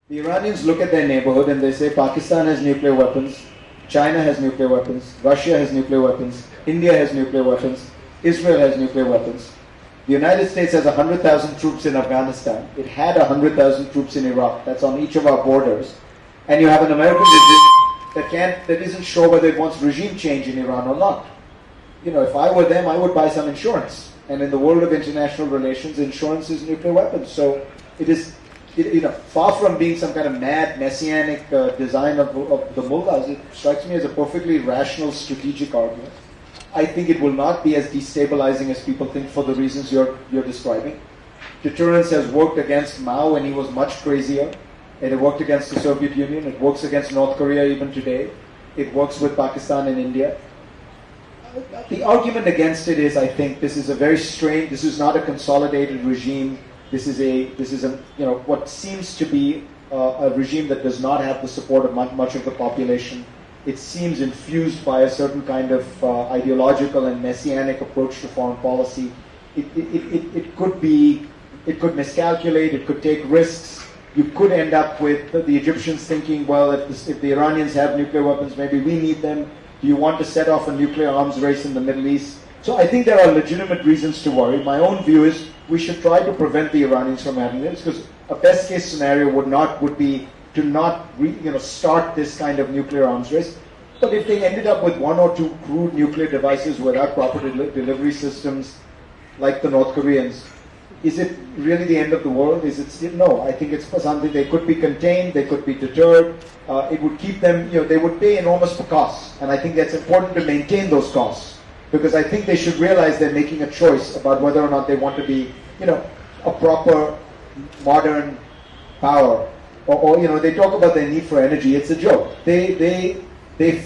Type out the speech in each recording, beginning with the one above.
The Iranians look at their neighborhood and they say Pakistan has nuclear weapons, China has nuclear weapons, Russia has nuclear weapons, India has nuclear weapons, Israel has nuclear weapons. The United States has 100,000 troops in Afghanistan. It had 100,000 troops in Iraq. That's on each of our borders. And you have an American regime that isn't sure whether it wants regime change in Iran or not. You know, if I were them, I would buy some insurance. And in the world of international relations, insurance is nuclear weapons. So it is, far from being some kind of mad messianic design of the mullahs, it strikes me as a perfectly rational strategic argument. I think it will not be as destabilizing as people think for the reasons you're describing. Deterrence has worked against Mao when he was much crazier. It worked against the Soviet Union. It works against North Korea even today. It works with Pakistan and India. The argument against it is, I think, this is a very strange, this is not a consolidated regime. This is what seems to be a regime that does not have the support of much of the population. It seems infused by a certain kind of ideological and messianic approach to foreign policy. It could miscalculate, it could take risks. You could end up with the Egyptians thinking, well, if the Iranians have nuclear weapons, maybe we need them. Do you want to set off a nuclear arms race in the Middle East? So I think there are legitimate reasons to worry. My own view is we should try to prevent the Iranians from having this, because a best case scenario would be to not start this kind of nuclear arms race. But if they ended up with one or two crude nuclear devices without proper delivery systems, like the North Koreans, is it really the end of the world? Is it still? No, I think it's something. They could be contained, they could be deterred. It would keep them, they would pay enormous costs. And I think that's important to maintain those costs, because I think they should realize they're making a choice about whether or not they want to be, a proper, modern power. Or they talk about their need for energy. It's a joke. They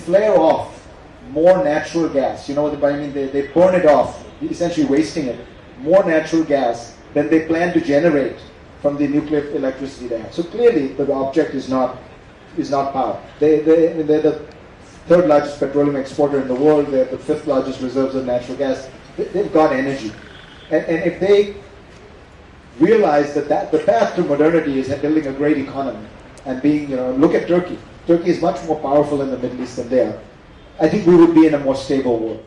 flare off more natural gas. You know what I mean? They burn it off, essentially wasting it. More natural gas than they plan to generate from the nuclear electricity they have. So clearly, the object is not power. They're the third largest petroleum exporter in the world. They have the fifth largest reserves of natural gas. They've got energy, and if they realize that the path to modernity is building a great economy and being, look at Turkey. Turkey is much more powerful in the Middle East than they are. I think we would be in a more stable world.